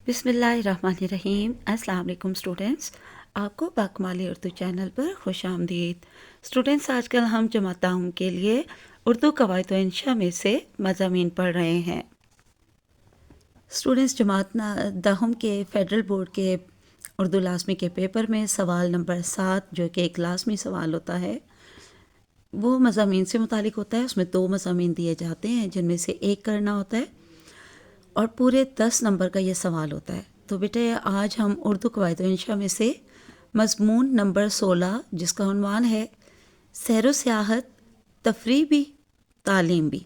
बिस्मिल्लाहिर्रहमानिर्रहीम। अस्सलाम वालेकुम स्टूडेंट्स, आपको बाकमाली उर्दू चैनल पर खुश आमदीद। स्टूडेंट्स, आजकल हम जमात दाहम के लिए उर्दू कवायद व इंशा में से मज़ामीन पढ़ रहे हैं। स्टूडेंट्स, दाहम के फ़ेडरल बोर्ड के उर्दू लाज़मी के पेपर में सवाल नंबर 7 जो कि एक लाज़मी सवाल होता है, वो मज़ामीन से मुतालिक होता है। उसमें 2 मज़ामीन दिए जाते हैं जिनमें से एक करना होता है और पूरे 10 नंबर का ये सवाल होता है। तो बेटे, आज हम उर्दू कवायद व इंशा में से मज़मून नंबर 16 जिसका उन्वान है सैर व सियाहत, तफरीह भी तालीम भी,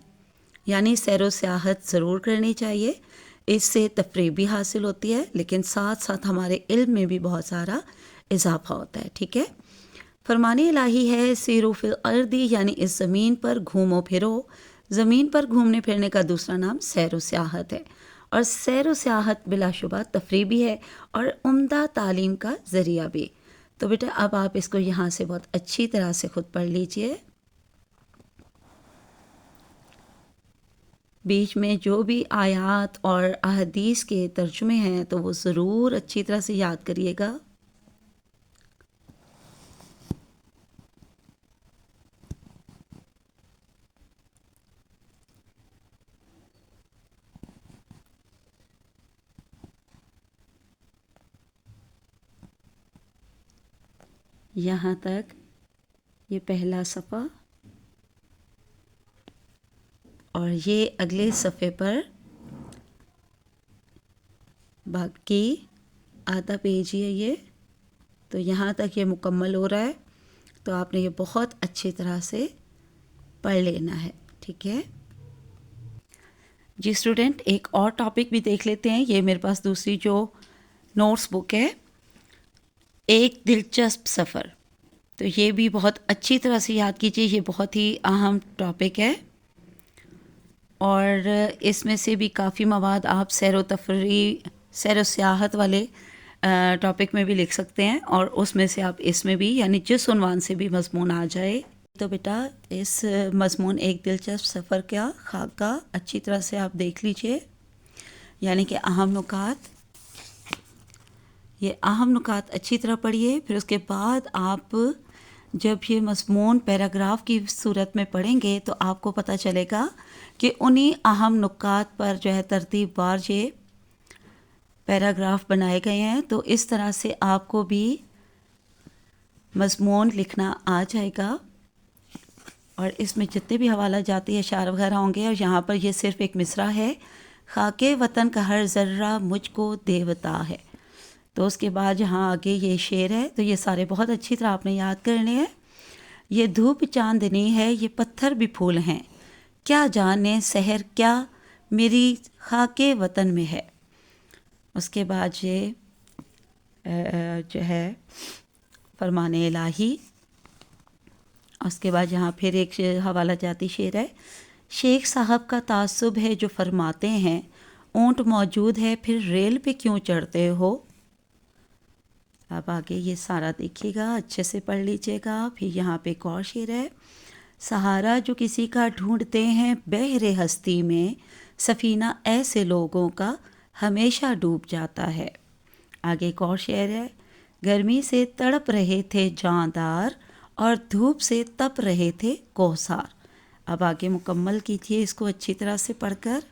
यानी सैर व सियाहत ज़रूर करनी चाहिए, इससे तफरीह भी हासिल होती है, लेकिन साथ साथ हमारे इल्म में भी बहुत सारा इजाफा होता है। ठीक है। फरमाने इलाही है सीरो फिल अर्दी, यानी इस ज़मीन पर घूमो फिरो। ज़मीन पर घूमने फिरने का दूसरा नाम सैर व सियाहत है, और सैर व सियाहत बिलाशुबा तफरीह भी है और उम्दा तालीम का ज़रिया भी। तो बेटा, अब आप इसको यहाँ से बहुत अच्छी तरह से ख़ुद पढ़ लीजिए। बीच में जो भी आयात और अहदीस के तर्जुमे हैं तो वो ज़रूर अच्छी तरह से याद करिएगा। यहाँ तक ये पहला सफ़ा, और ये अगले सफ़े पर बाकी आधा पेज ही है ये। तो यहाँ तक ये मुकम्मल हो रहा है, तो आपने ये बहुत अच्छी तरह से पढ़ लेना है। ठीक है जी स्टूडेंट, एक और टॉपिक भी देख लेते हैं। ये मेरे पास दूसरी जो नोट्स बुक है, एक दिलचस्प सफ़र। तो ये भी बहुत अच्छी तरह से याद कीजिए, ये बहुत ही अहम टॉपिक है और इसमें से भी काफ़ी मवाद आप सैर व तफरीह, सैर व सियाहत वाले टॉपिक में भी लिख सकते हैं, और उसमें से आप इसमें भी, यानी जिस उन्वान से भी मज़मून आ जाए। तो बेटा, इस मज़मून एक दिलचस्प सफ़र का खाका अच्छी तरह से आप देख लीजिए, यानी कि अहम नुकात। ये अहम नुकात अच्छी तरह पढ़िए, फिर उसके बाद आप जब ये मज़मून पैराग्राफ की सूरत में पढ़ेंगे तो आपको पता चलेगा कि उन्हीं अहम नुकात पर जो है तरतीब वार ये पैराग्राफ बनाए गए हैं। तो इस तरह से आपको भी मज़मून लिखना आ जाएगा, और इसमें जितने भी हवाला जाती अशार वगैरह होंगे। और यहाँ पर ये सिर्फ़ एक मिसरा है, खाके वतन का हर ज़र्रा मुझको देवता है। तो उसके बाद यहाँ आगे ये शेर है, तो ये सारे बहुत अच्छी तरह आपने याद करने हैं। ये धूप चांदनी है, ये पत्थर भी फूल हैं, क्या जाने सहर क्या मेरी खाके वतन में है। उसके बाद ये जो है फरमाने इलाही। उसके बाद यहाँ फिर एक हवाला जाती शेर है, शेख साहब का तासुब है जो फरमाते हैं, ऊँट मौजूद है फिर रेल पे क्यों चढ़ते हो। अब आगे ये सारा देखिएगा, अच्छे से पढ़ लीजिएगा। फिर यहाँ पे एक और शेर है, सहारा जो किसी का ढूंढते हैं बहरे हस्ती में, सफ़ीना ऐसे लोगों का हमेशा डूब जाता है। आगे एक और शेर है, गर्मी से तड़प रहे थे जानदार और धूप से तप रहे थे कोहसार। अब आगे मुकम्मल कीजिए इसको अच्छी तरह से पढ़कर।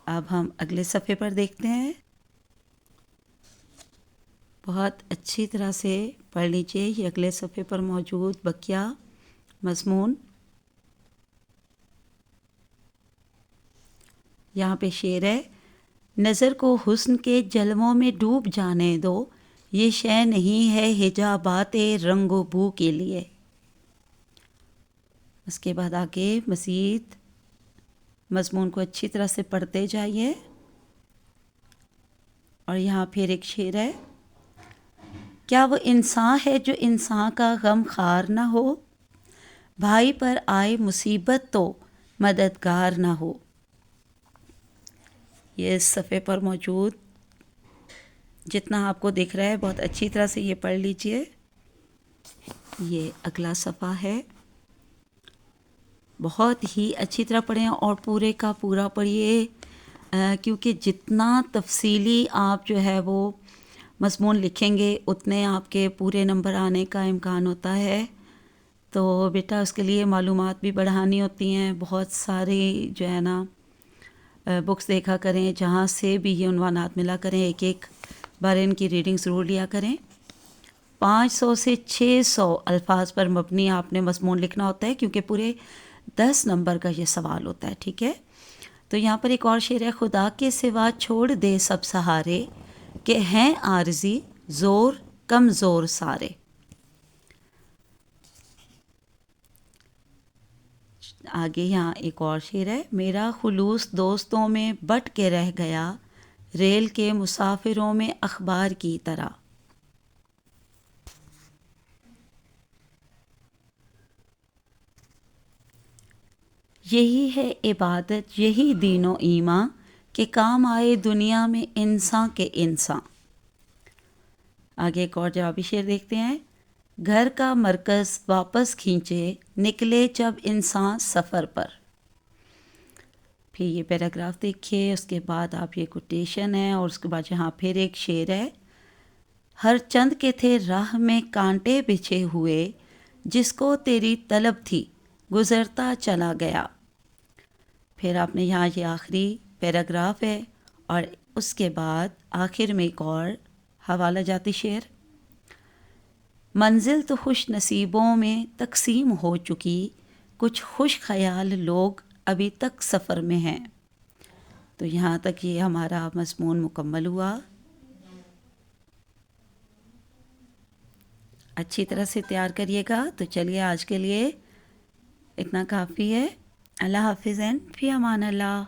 अब हम अगले सफ़े पर देखते हैं, बहुत अच्छी तरह से पढ़ लीजिए। ये अगले सफ़े पर मौजूद बकिया मज़मून। यहाँ पे शेर है, नज़र को हुस्न के जलवों में डूब जाने दो, ये शय नहीं है हिजाबाते रंगो बू के लिए। उसके बाद आगे मज़ीद मज़मून को अच्छी तरह से पढ़ते जाइए। और यहाँ फिर एक शेर है, क्या वो इंसान है जो इंसान का गम खार ना हो, भाई पर आए मुसीबत तो मददगार ना हो। ये इस सफ़े पर मौजूद जितना आपको दिख रहा है बहुत अच्छी तरह से ये पढ़ लीजिए। ये अगला सफ़ा है, बहुत ही अच्छी तरह पढ़ें और पूरे का पूरा पढ़िए। کیونکہ جتنا تفصیلی آپ جو ہے وہ مضمون لکھیں گے اتنے آپ کے پورے نمبر آنے کا امکان ہوتا ہے. تو بیٹا اس کے لیے معلومات بھی بڑھانی ہوتی ہیں. بہت ساری جو ہے نا بکس دیکھا کریں جہاں سے بھی یہ عنوانات ملا کریں. ایک ایک بار ان کی ریڈنگ ضرور لیا کریں. 500 سے 600 الفاظ پر مبنی آپ نے مضمون لکھنا ہوتا ہے کیونکہ پورے 10 نمبر کا یہ سوال ہوتا ہے. ٹھیک ہے. تو یہاں پر ایک اور شعر ہے. خدا کے سوا چھوڑ دے سب سہارے کہ ہیں عارضی زور کمزور سارے. آگے یہاں ایک اور شعر ہے. میرا خلوص دوستوں میں بٹ کے رہ گیا ریل کے مسافروں میں اخبار کی طرح. یہی ہے عبادت یہی دین و ایماں کہ کام آئے دنیا میں انسان کے انسان. آگے ایک اور جوابی شعر دیکھتے ہیں. گھر کا مرکز واپس کھینچے نکلے جب انسان سفر پر. پھر یہ پیراگراف دیکھیے. اس کے بعد آپ یہ کوٹیشن ہے اور اس کے بعد یہاں پھر ایک شعر ہے. ہر چند کے تھے راہ میں کانٹے بچھے ہوئے جس کو تیری طلب تھی گزرتا چلا گیا. پھر آپ نے یہاں یہ آخری پیراگراف ہے اور اس کے بعد آخر میں ایک اور حوالہ جاتی شعر. منزل تو خوش نصیبوں میں تقسیم ہو چکی کچھ خوش خیال لوگ ابھی تک سفر میں ہیں. تو یہاں تک یہ ہمارا مضمون مکمل ہوا. اچھی طرح سے تیار کریے گا. تو چلیے آج کے لیے اتنا کافی ہے. اللہ حافظ. فی امان اللہ.